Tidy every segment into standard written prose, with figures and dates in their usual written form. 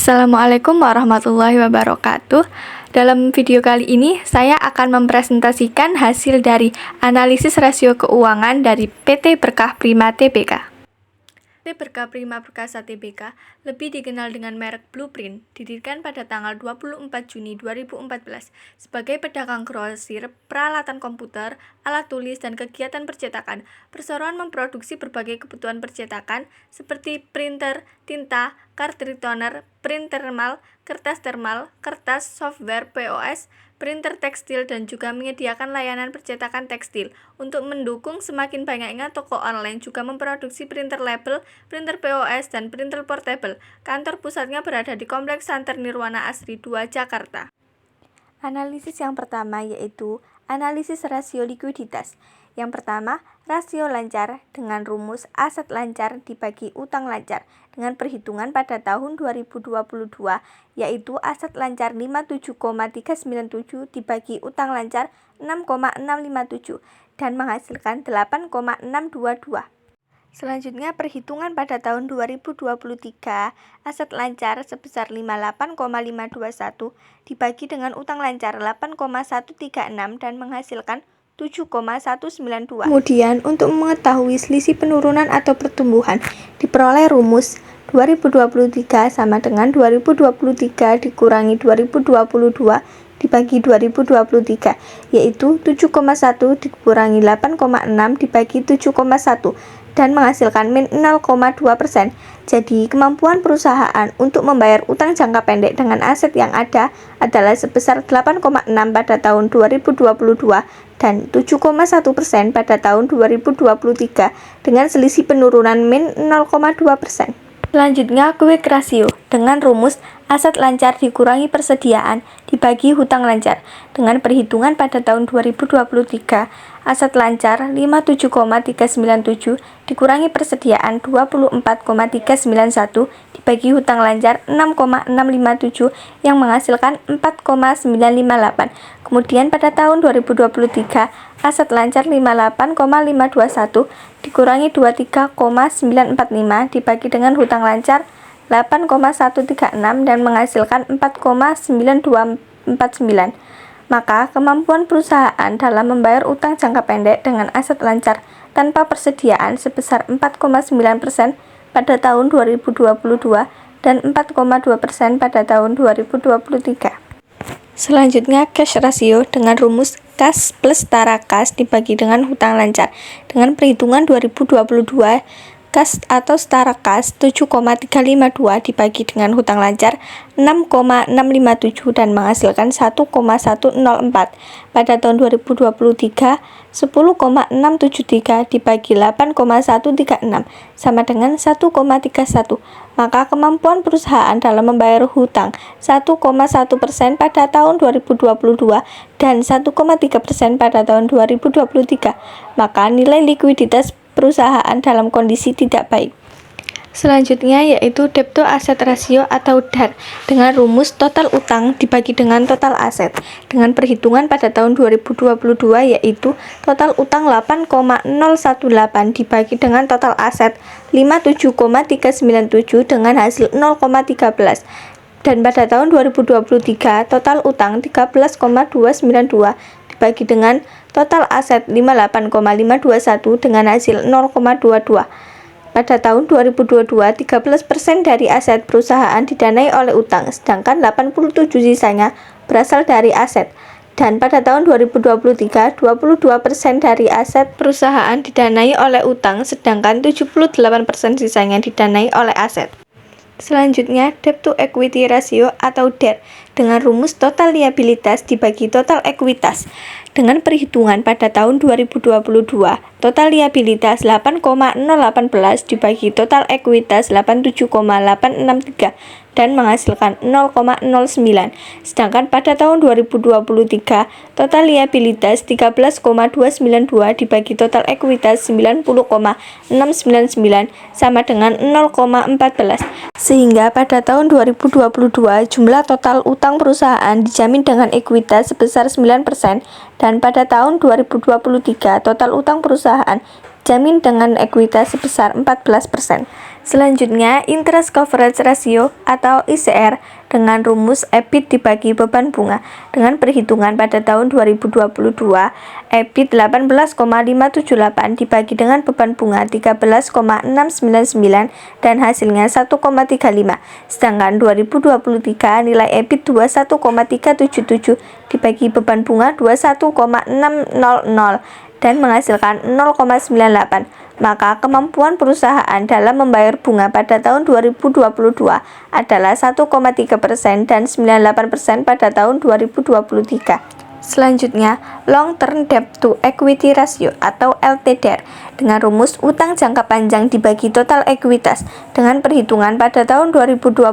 Assalamualaikum warahmatullahi wabarakatuh. Dalam video kali ini, saya akan mempresentasikan hasil dari analisis rasio keuangan dari PT Berkah Prima Tbk. PT Berkah Prima Perkasa Tbk, lebih dikenal dengan merek Blueprint, didirikan pada tanggal 24 Juni 2014 sebagai pedagang grosir, peralatan komputer, alat tulis, dan kegiatan percetakan. Perseroan memproduksi berbagai kebutuhan percetakan seperti printer, tinta, cartridge toner, print thermal, kertas, software POS, printer tekstil, dan juga menyediakan layanan percetakan tekstil. Untuk mendukung semakin banyaknya toko online, juga memproduksi printer label, printer POS, dan printer portable. Kantor pusatnya berada di Kompleks Santer Nirwana Asri 2, Jakarta. Analisis yang pertama yaitu analisis rasio likuiditas. Yang pertama, rasio lancar dengan rumus aset lancar dibagi utang lancar dengan perhitungan pada tahun 2022, yaitu aset lancar 57,397 dibagi utang lancar 6,657 dan menghasilkan 8,622. Selanjutnya, perhitungan pada tahun 2023, aset lancar sebesar 58,521 dibagi dengan utang lancar 8,136 dan menghasilkan 7,192. Kemudian, untuk mengetahui selisih penurunan atau pertumbuhan, diperoleh rumus 2023 sama dengan 2023 dikurangi 2022 dibagi 2023, yaitu 7,1 dikurangi 8,6 dibagi 7,1 dan menghasilkan min 0,2%. Jadi, kemampuan perusahaan untuk membayar utang jangka pendek dengan aset yang ada adalah sebesar 8,6 pada tahun 2022 dan 7,1% pada tahun 2023 dengan selisih penurunan min 0,2%. Selanjutnya, quick ratio dengan rumus aset lancar dikurangi persediaan dibagi hutang lancar dengan perhitungan pada tahun 2023, aset lancar 57,397 dikurangi persediaan 24,391 dibagi hutang lancar 6,657 yang menghasilkan 4,958. Kemudian pada tahun 2023, aset lancar 58,521 dikurangi 23,945 dibagi dengan hutang lancar 8,136 dan menghasilkan 4,9249. Maka, kemampuan perusahaan dalam membayar utang jangka pendek dengan aset lancar tanpa persediaan sebesar 4,9% pada tahun 2022 dan 4,2% pada tahun 2023. Selanjutnya, cash ratio dengan rumus kas plus setara kas dibagi dengan hutang lancar dengan perhitungan 2022, kas atau setara kas 7,352 dibagi dengan hutang lancar 6,657 dan menghasilkan 1,104. Pada tahun 2023, 10,673 dibagi 8,136 sama dengan 1,31. Maka kemampuan perusahaan dalam membayar hutang 1,1% pada tahun 2022 dan 1,3% pada tahun 2023. Maka nilai likuiditas perusahaan dalam kondisi tidak baik. Selanjutnya yaitu debt to asset ratio atau DAR dengan rumus total utang dibagi dengan total aset dengan perhitungan pada tahun 2022, yaitu total utang 8,018 dibagi dengan total aset 57,397 dengan hasil 0,13. Dan pada tahun 2023 total utang 13,292 dibagi dengan total aset 58,521 dengan hasil 0,22. Pada tahun 2022, 13% dari aset perusahaan didanai oleh utang, sedangkan 87% sisanya berasal dari aset. Dan pada tahun 2023, 22% dari aset perusahaan didanai oleh utang, sedangkan 78% sisanya didanai oleh aset. Selanjutnya, debt to equity ratio atau DER dengan rumus total liabilitas dibagi total ekuitas dengan perhitungan pada tahun 2022, total liabilitas 8,018 dibagi total ekuitas 87,863 dan menghasilkan 0,09. Sedangkan pada tahun 2023, total liabilitas 13,292 dibagi total ekuitas 90,699 sama dengan 0,14. Sehingga pada tahun 2022, jumlah total utang perusahaan dijamin dengan ekuitas sebesar 9% dan pada tahun 2023, total utang perusahaan dijamin dengan ekuitas sebesar 14%. Selanjutnya, Interest Coverage Ratio atau ICR dengan rumus EBIT dibagi beban bunga. Dengan perhitungan pada tahun 2022, EBIT 18,578 dibagi dengan beban bunga 13,699 dan hasilnya 1,35. Sedangkan 2023 nilai EBIT 21,377 dibagi beban bunga 21,600 dan menghasilkan 0,98. Maka kemampuan perusahaan dalam membayar bunga pada tahun 2022 adalah 1,3% dan 98% pada tahun 2023. Selanjutnya, Long Term Debt to Equity Ratio atau LTDR dengan rumus utang jangka panjang dibagi total ekuitas. Dengan perhitungan pada tahun 2022,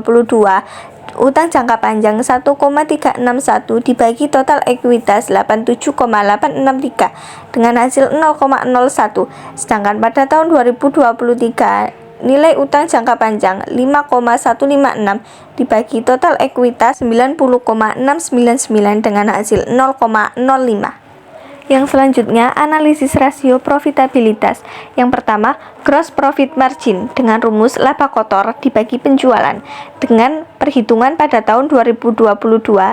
utang jangka panjang 1,361 dibagi total ekuitas 87,863 dengan hasil 0,01. Sedangkan pada tahun 2023 nilai utang jangka panjang 5,156 dibagi total ekuitas 90,699 dengan hasil 0,05. Yang selanjutnya, analisis rasio profitabilitas. Yang pertama, gross profit margin dengan rumus laba kotor dibagi penjualan. Dengan perhitungan pada tahun 2022,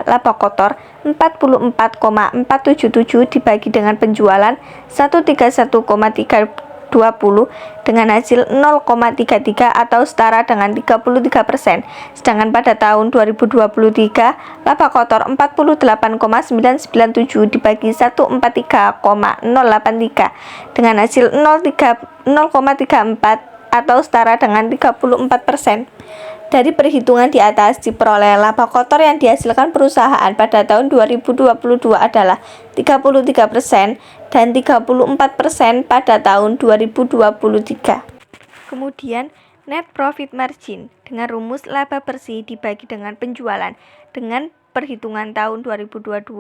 laba kotor 44,477 dibagi dengan penjualan 131,320 dengan hasil 0,33 atau setara dengan 33%. Sedangkan pada tahun 2023, laba kotor 48,997 dibagi 143,083 dengan hasil 0,34 atau setara dengan 34%. Dari perhitungan di atas diperoleh laba kotor yang dihasilkan perusahaan pada tahun 2022 adalah 33% dan 34% pada tahun 2023. Kemudian net profit margin dengan rumus laba bersih dibagi dengan penjualan. Dengan perhitungan tahun 2022,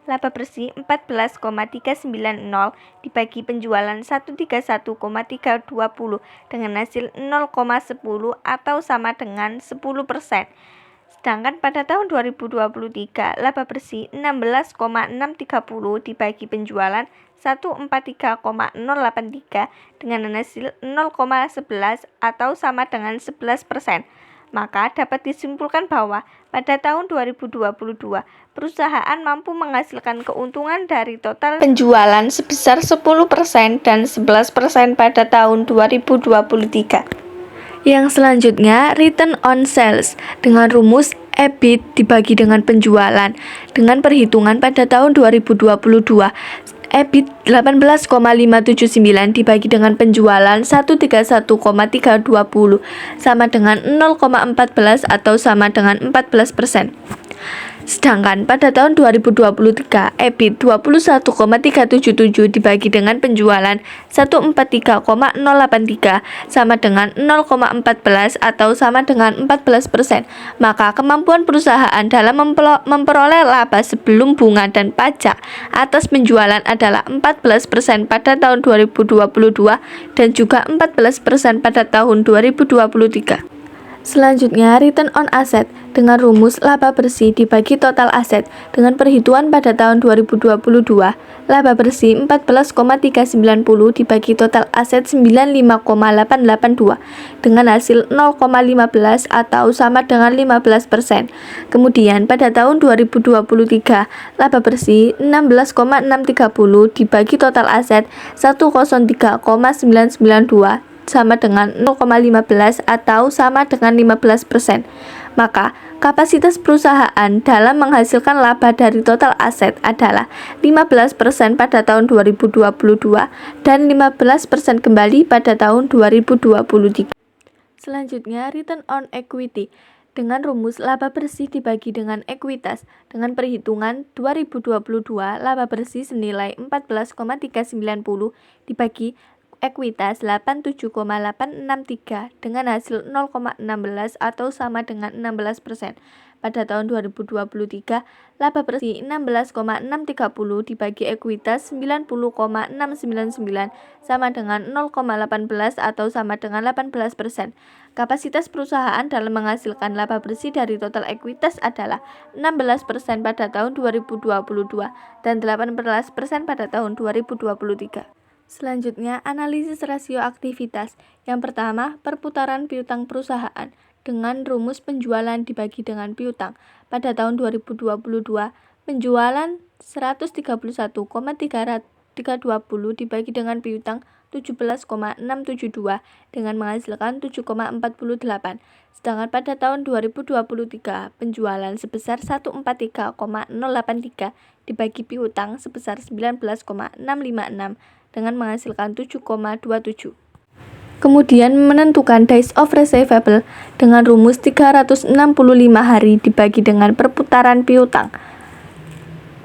laba bersih 14,390 dibagi penjualan 131,320 dengan hasil 0,10 atau sama dengan 10%. Sedangkan pada tahun 2023, laba bersih 16,630 dibagi penjualan 143,083 dengan hasil 0,11 atau sama dengan 11%. Maka dapat disimpulkan bahwa pada tahun 2022, perusahaan mampu menghasilkan keuntungan dari total penjualan sebesar 10% dan 11% pada tahun 2023. Yang selanjutnya, return on sales dengan rumus EBIT dibagi dengan penjualan. Dengan perhitungan pada tahun 2022, EBIT 18,579 dibagi dengan penjualan 131,320 sama dengan 0,14 atau sama dengan 14%. Sedangkan pada tahun 2023, EBIT 21,377 dibagi dengan penjualan 143,083 sama dengan 0,14 atau sama dengan 14%. Maka kemampuan perusahaan dalam memperoleh laba sebelum bunga dan pajak atas penjualan adalah 14% pada tahun 2022 dan juga 14% pada tahun 2023. Selanjutnya, return on asset dengan rumus laba bersih dibagi total aset. Dengan perhitungan pada tahun 2022, laba bersih 14,390 dibagi total aset 95,882 dengan hasil 0,15 atau sama dengan 15%. Kemudian pada tahun 2023, laba bersih 16,630 dibagi total aset 103,992 sama dengan 0,15 atau sama dengan 15%. Maka kapasitas perusahaan dalam menghasilkan laba dari total aset adalah 15% pada tahun 2022 dan 15% kembali pada tahun 2023. Selanjutnya, return on equity dengan rumus laba bersih dibagi dengan ekuitas. Dengan perhitungan 2022, laba bersih senilai 14,390 dibagi ekuitas 87,863 dengan hasil 0,16 atau sama dengan 16%. Pada tahun 2023, laba bersih 16,630 dibagi ekuitas 90,699 sama dengan 0,18 atau sama dengan 18%. Kapasitas perusahaan dalam menghasilkan laba bersih dari total ekuitas adalah 16% pada tahun 2022 dan 18% pada tahun 2023. Selanjutnya, analisis rasio aktivitas. Yang pertama, perputaran piutang perusahaan dengan rumus penjualan dibagi dengan piutang. Pada tahun 2022, penjualan 131,320 dibagi dengan piutang 17,672 dengan menghasilkan 7,48. Sedangkan pada tahun 2023, penjualan sebesar 143,083 dibagi piutang sebesar 19,656 dengan menghasilkan 7,27. Kemudian menentukan days of receivable dengan rumus 365 hari dibagi dengan perputaran piutang.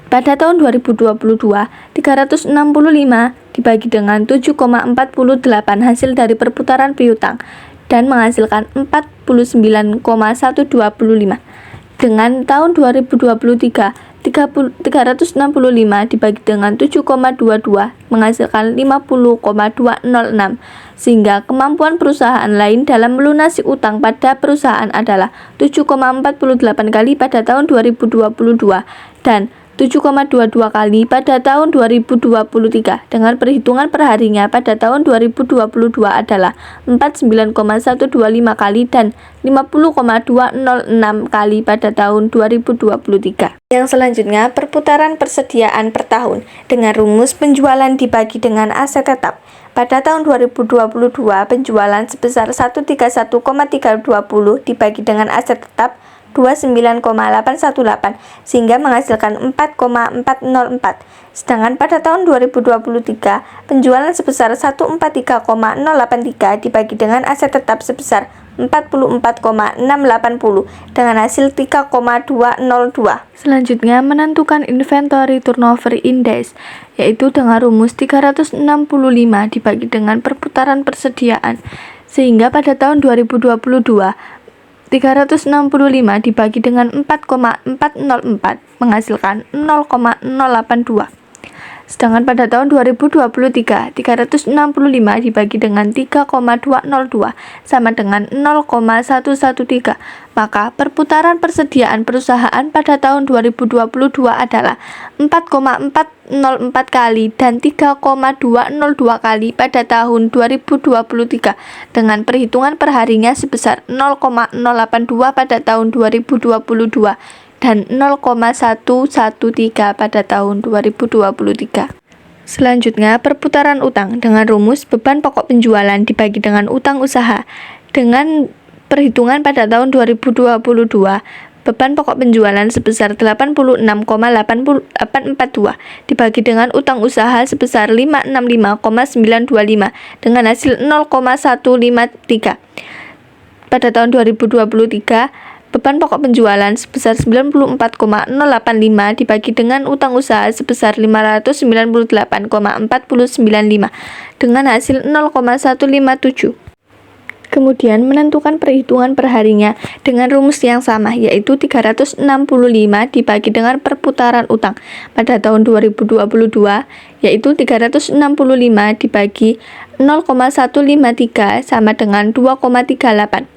Pada tahun 2022, 365 dibagi dengan 7,48 hasil dari perputaran piutang dan menghasilkan 49,125. Dengan tahun 2023, 365 dibagi dengan 7,22 menghasilkan 50,206, sehingga kemampuan perusahaan lain dalam melunasi utang pada perusahaan adalah 7,48 kali pada tahun 2022 dan 7,22 kali pada tahun 2023. Dengan perhitungan perharinya pada tahun 2022 adalah 49,125 kali dan 50,206 kali pada tahun 2023. Yang selanjutnya, perputaran persediaan per tahun dengan rumus penjualan dibagi dengan aset tetap. Pada tahun 2022, penjualan sebesar 131,320 dibagi dengan aset tetap 29,818 sehingga menghasilkan 4,404. Sedangkan pada tahun 2023, penjualan sebesar 143,083 dibagi dengan aset tetap sebesar 44,680 dengan hasil 3,202. Selanjutnya, menentukan inventory turnover index, yaitu dengan rumus 365 dibagi dengan perputaran persediaan, sehingga pada tahun 2022 365 dibagi dengan 4,404 menghasilkan 0,082. Sedangkan pada tahun 2023, 365 dibagi dengan 3,202 sama dengan 0,113. Maka perputaran persediaan perusahaan pada tahun 2022 adalah 4,404 kali dan 3,202 kali pada tahun 2023 dengan perhitungan perharinya sebesar 0,082 pada tahun 2022 dan 0,113 pada tahun 2023. Selanjutnya, perputaran utang dengan rumus beban pokok penjualan dibagi dengan utang usaha. Dengan perhitungan pada tahun 2022, beban pokok penjualan sebesar 86,842 dibagi dengan utang usaha sebesar 565,925 dengan hasil 0,153. Pada tahun 2023, beban pokok penjualan sebesar 94,085 dibagi dengan utang usaha sebesar 598,495 dengan hasil 0,157. Kemudian menentukan perhitungan perharinya dengan rumus yang sama, yaitu 365 dibagi dengan perputaran utang. Pada tahun 2022, yaitu 365 dibagi 0,153 sama dengan 2,38.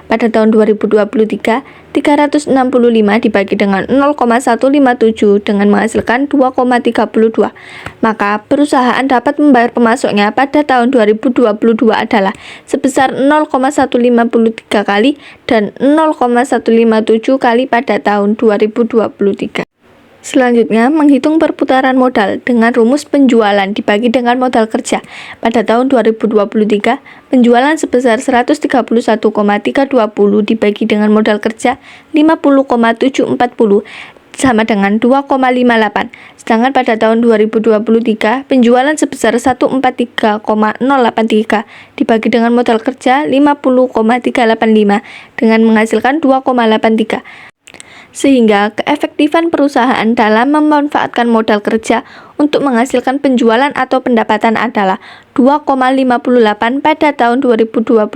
Pada tahun 2023, 365 dibagi dengan 0,157 dengan menghasilkan 2,32. Maka perusahaan dapat membayar pemasoknya pada tahun 2022 adalah sebesar 0,153 kali dan 0,157 kali pada tahun 2023. Selanjutnya, menghitung perputaran modal dengan rumus penjualan dibagi dengan modal kerja. Pada tahun 2023, penjualan sebesar 131,320 dibagi dengan modal kerja 50,740 sama dengan 2,58. Sedangkan pada tahun 2023, penjualan sebesar 143,083 dibagi dengan modal kerja 50,385 dengan menghasilkan 2,83. Sehingga keefektifan perusahaan dalam memanfaatkan modal kerja untuk menghasilkan penjualan atau pendapatan adalah 2,58 pada tahun 2022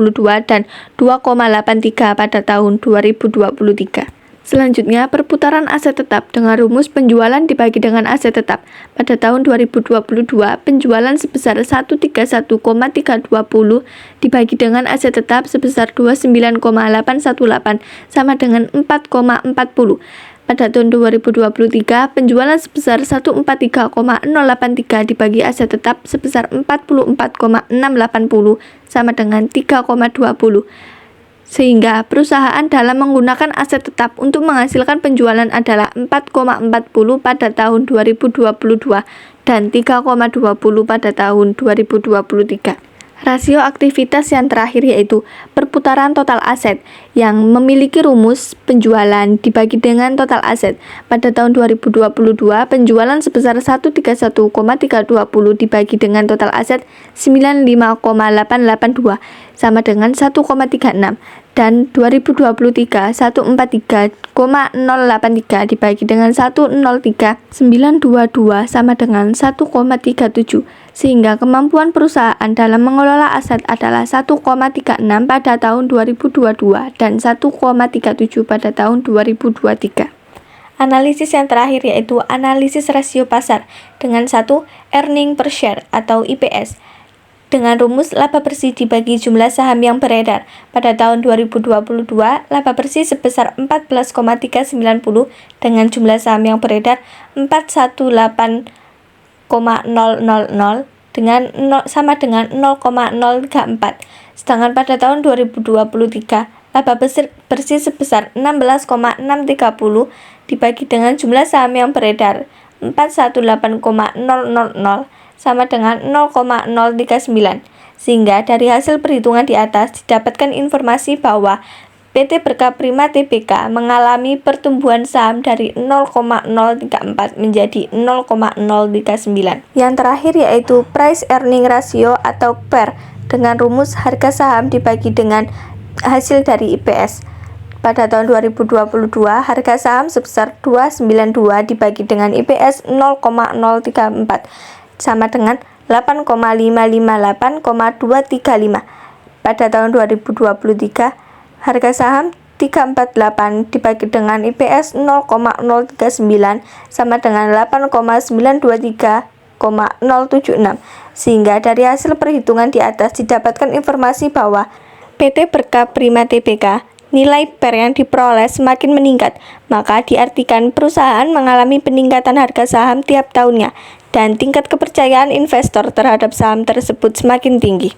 dan 2,83 pada tahun 2023. Selanjutnya, perputaran aset tetap dengan rumus penjualan dibagi dengan aset tetap. Pada tahun 2022, penjualan sebesar 131,320 dibagi dengan aset tetap sebesar 29,818 sama dengan 4,40. pada tahun 2023 penjualan sebesar 143,083 dibagi aset tetap sebesar 44,680 sama dengan 3,20. Sehingga perusahaan dalam menggunakan aset tetap untuk menghasilkan penjualan adalah 4,40 pada tahun 2022 dan 3,20 pada tahun 2023. Rasio aktivitas yang terakhir yaitu perputaran total aset yang memiliki rumus penjualan dibagi dengan total aset. Pada tahun 2022, penjualan sebesar 131,320 dibagi dengan total aset 95,882 sama dengan 1,36. Dan 2023 143,083 dibagi dengan 103,922 sama dengan 1,37, sehingga kemampuan perusahaan dalam mengelola aset adalah 1,36 pada tahun 2022 dan 1,37 pada tahun 2023. Analisis yang terakhir yaitu analisis rasio pasar dengan 1 earning per share atau EPS. Dengan rumus laba bersih dibagi jumlah saham yang beredar. Pada tahun 2022, laba bersih sebesar 14,390 dengan jumlah saham yang beredar 418,000 dengan sama dengan 0,034. Sedangkan pada tahun 2023, laba bersih sebesar 16,630 dibagi dengan jumlah saham yang beredar 418,000 sama dengan 0,039, sehingga dari hasil perhitungan di atas didapatkan informasi bahwa PT Berkah Prima Tbk mengalami pertumbuhan saham dari 0,034 menjadi 0,039. Yang terakhir yaitu price earning ratio atau PER dengan rumus harga saham dibagi dengan hasil dari IPS. Pada tahun 2022, harga saham sebesar 292 dibagi dengan IPS 0,034 sama dengan 8,558,235. Pada tahun 2023, harga saham 348 dibagi dengan IPS 0,039 sama dengan 8,923,076. Sehingga dari hasil perhitungan di atas didapatkan informasi bahwa PT Berkah Prima Tbk nilai PER yang diperoleh semakin meningkat, maka diartikan perusahaan mengalami peningkatan harga saham tiap tahunnya dan tingkat kepercayaan investor terhadap saham tersebut semakin tinggi.